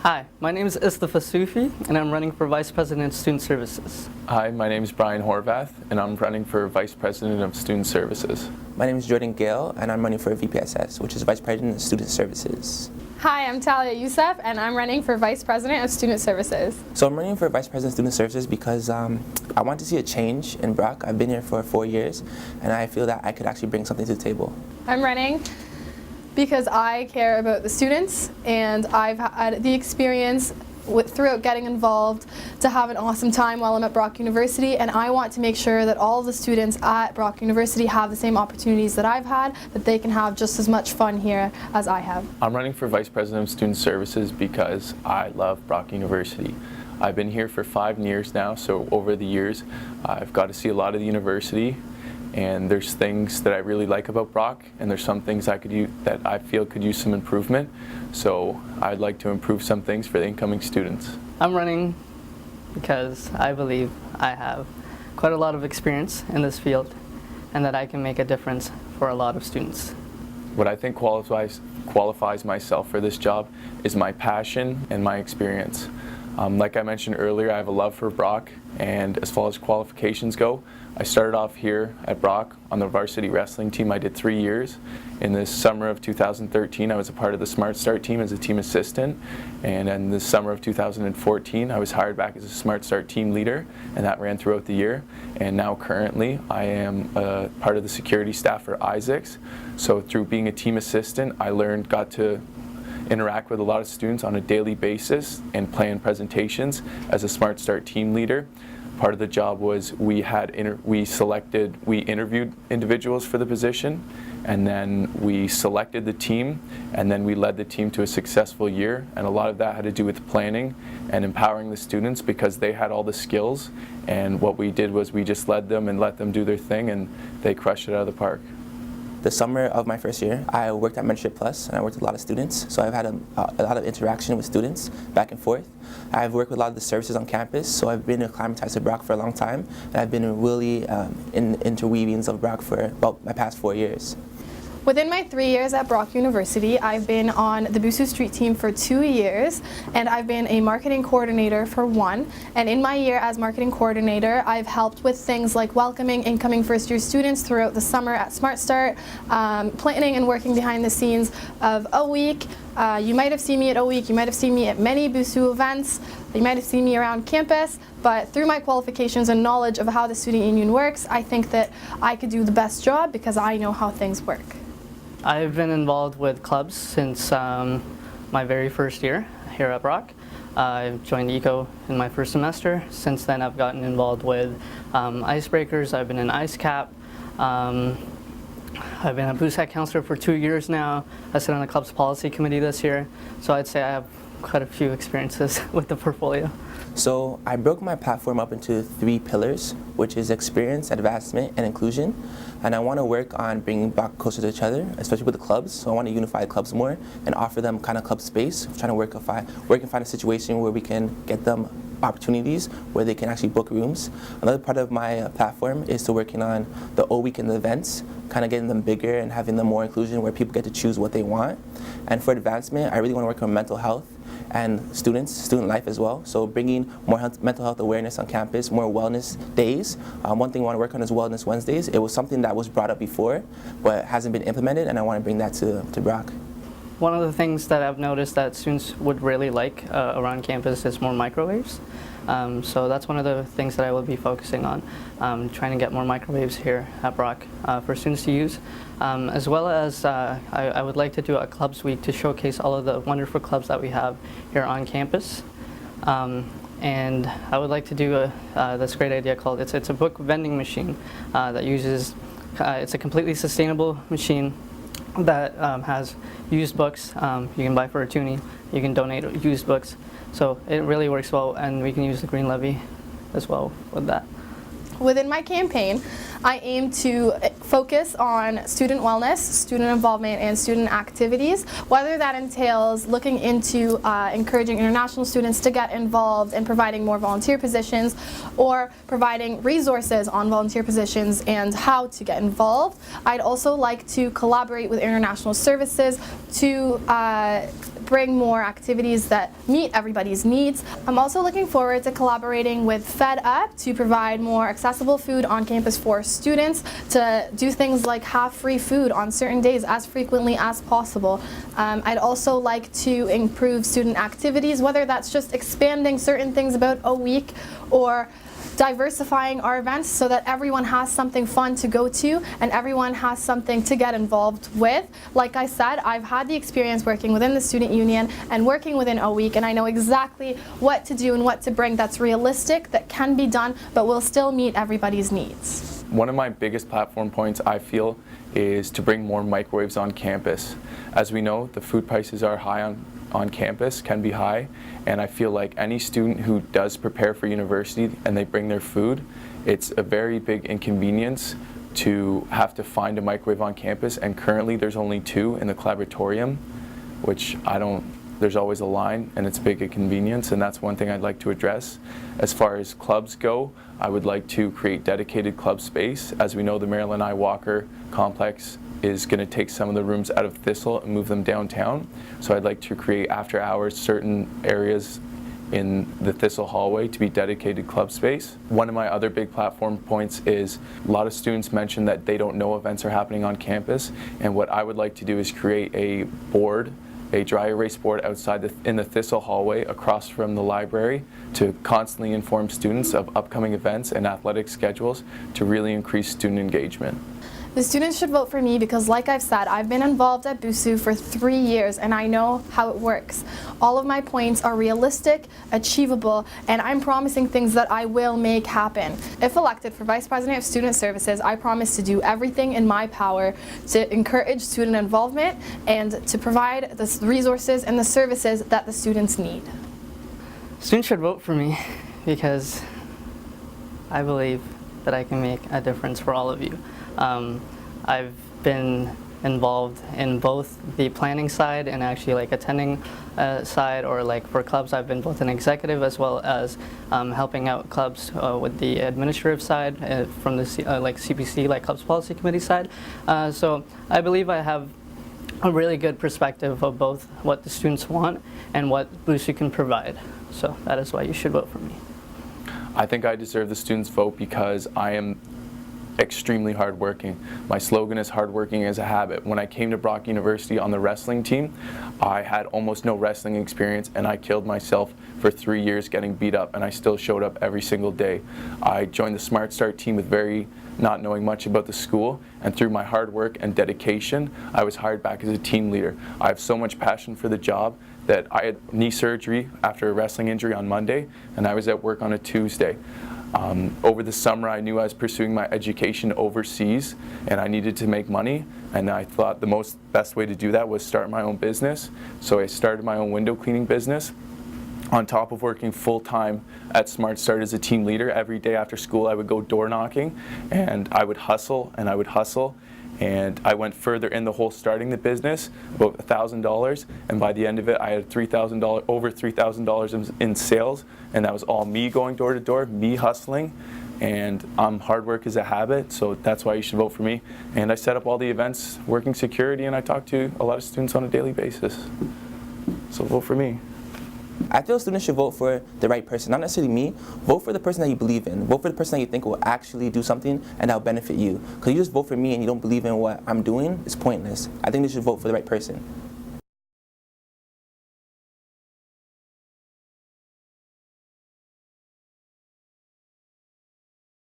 Hi, my name is Istafa Sufi, and I'm running for Vice President of Student Services. Hi, my name is Brian Horvath, and I'm running for Vice President of Student Services. My name is Jordan Gale, and I'm running for VPSS, which is Vice President of Student Services. Hi, I'm Talia Youssef, and I'm running for Vice President of Student Services. So I'm running for Vice President of Student Services because I want to see a change in Brock. I've been here for 4 years, and I feel that I could actually bring something to the table. I'm running because I care about the students, and I've had the experience throughout getting involved to have an awesome time while I'm at Brock University, and I want to make sure that all the students at Brock University have the same opportunities that I've had, that they can have just as much fun here as I have. I'm running for Vice President of Student Services because I love Brock University. I've been here for 5 years now, so over the years I've got to see a lot of the university, and there's things that I really like about Brock, and there's some things that I feel could use some improvement. So I'd like to improve some things for the incoming students. I'm running because I believe I have quite a lot of experience in this field and that I can make a difference for a lot of students. What I think qualifies myself for this job is my passion and my experience. Like I mentioned earlier, I have a love for Brock, and as far as qualifications go, I started off here at Brock on the varsity wrestling team. I did 3 years. In the summer of 2013, I was a part of the Smart Start team as a team assistant, and in the summer of 2014, I was hired back as a Smart Start team leader, and that ran throughout the year. And now currently, I am part of the security staff for Isaacs. So through being a team assistant, I got to interact with a lot of students on a daily basis and plan presentations as a Smart Start team leader. Part of the job was we interviewed individuals for the position, and then we selected the team, and then we led the team to a successful year. And a lot of that had to do with planning and empowering the students because they had all the skills, and what we did was we just led them and let them do their thing, and they crushed it out of the park. The summer of my first year, I worked at Mentorship Plus, and I worked with a lot of students, so I've had a lot of interaction with students back and forth. I've worked with a lot of the services on campus, so I've been acclimatized to Brock for a long time, and I've been really in interweavings of Brock for about my past 4 years. Within my 3 years at Brock University, I've been on the Busu Street team for 2 years, and I've been a marketing coordinator for 1. And in my year as marketing coordinator, I've helped with things like welcoming incoming first-year students throughout the summer at Smart Start, planning and working behind the scenes of A Week. You might have seen me at A Week, you might have seen me at many Busu events, you might have seen me around campus, but through my qualifications and knowledge of how the student union works, I think that I could do the best job because I know how things work. I've been involved with clubs since my very first year here at Brock. I joined ECO in my first semester. Since then I've gotten involved with icebreakers. I've been an ice cap. I've been a BUSAC counselor for 2 years now. I sit on the club's policy committee this year. So I'd say I have quite a few experiences with the portfolio. So I broke my platform up into 3 pillars, which is experience, advancement, and inclusion. And I want to work on bringing Brock closer to each other, especially with the clubs. So I want to unify the clubs more and offer them kind of club space. I'm trying to find a situation where we can get them opportunities where they can actually book rooms. Another part of my platform is to working on the O Week and the events, kind of getting them bigger and having them more inclusion where people get to choose what they want. And for advancement, I really want to work on mental health and student life as well. So bringing more mental health awareness on campus, more wellness days. One thing I want to work on is Wellness Wednesdays. It was something that was brought up before, but hasn't been implemented, and I want to bring that to Brock. One of the things that I've noticed that students would really like around campus is more microwaves. So that's one of the things that I will be focusing on, trying to get more microwaves here at Brock for students to use. As well as I would like to do a clubs week to showcase all of the wonderful clubs that we have here on campus. And I would like to do this great idea called, it's a book vending machine that uses, it's a completely sustainable machine that has used books. You can buy for a toonie, you can donate used books. So it really works well, and we can use the green levy as well with that. Within my campaign, I aim to focus on student wellness, student involvement, and student activities, whether that entails looking into encouraging international students to get involved and providing more volunteer positions, or providing resources on volunteer positions and how to get involved. I'd also like to collaborate with international services to bring more activities that meet everybody's needs. I'm also looking forward to collaborating with Fed Up to provide more accessible food on campus for students, to do things like have free food on certain days as frequently as possible. I'd also like to improve student activities, whether that's just expanding certain things about a week or diversifying our events so that everyone has something fun to go to and everyone has something to get involved with. Like I said, I've had the experience working within the student union and working within a week, and I know exactly what to do and what to bring that's realistic, that can be done, but will still meet everybody's needs. One of my biggest platform points, I feel, is to bring more microwaves on campus. As we know, the food prices are high on campus, can be high, and I feel like any student who does prepare for university and they bring their food, it's a very big inconvenience to have to find a microwave on campus, and currently there's only 2 in the collaboratorium, which there's always a line and it's a big inconvenience, and that's one thing I'd like to address. As far as clubs go, I would like to create dedicated club space. As we know, the Marilyn I. Walker complex is going to take some of the rooms out of Thistle and move them downtown. So I'd like to create after hours certain areas in the Thistle hallway to be dedicated club space. One of my other big platform points is a lot of students mention that they don't know events are happening on campus, and what I would like to do is create a board, a dry erase board outside in the Thistle hallway across from the library to constantly inform students of upcoming events and athletic schedules to really increase student engagement. The students should vote for me because, like I've said, I've been involved at BUSU for 3 years and I know how it works. All of my points are realistic, achievable, and I'm promising things that I will make happen. If elected for Vice President of Student Services, I promise to do everything in my power to encourage student involvement and to provide the resources and the services that the students need. Students should vote for me because I believe that I can make a difference for all of you. I've been involved in both the planning side and actually like attending side, or like for clubs I've been both an executive as well as helping out clubs with the administrative side from the like CPC, like Clubs Policy Committee side. So I believe I have a really good perspective of both what the students want and what BUSU can provide. So that is why you should vote for me. I think I deserve the students' vote because I am extremely hardworking. My slogan is hardworking as a habit. When I came to Brock University on the wrestling team, I had almost no wrestling experience and I killed myself for 3 years getting beat up, and I still showed up every single day. I joined the Smart Start team with not knowing much about the school, and through my hard work and dedication, I was hired back as a team leader. I have so much passion for the job that I had knee surgery after a wrestling injury on Monday, and I was at work on a Tuesday. Over the summer, I knew I was pursuing my education overseas and I needed to make money, and I thought the best way to do that was start my own business. So I started my own window cleaning business on top of working full-time at Smart Start as a team leader. Every day after school I would go door knocking and I would hustle and I would hustle. And I went further in the whole starting the business, about $1,000, and by the end of it I had over $3,000 in sales, and that was all me going door to door, me hustling, and hard work is a habit, so that's why you should vote for me. And I set up all the events, working security, and I talk to a lot of students on a daily basis. So vote for me. I feel students should vote for the right person, not necessarily me. Vote for the person that you believe in. Vote for the person that you think will actually do something and that'll benefit you. Because you just vote for me and you don't believe in what I'm doing, it's pointless. I think they should vote for the right person.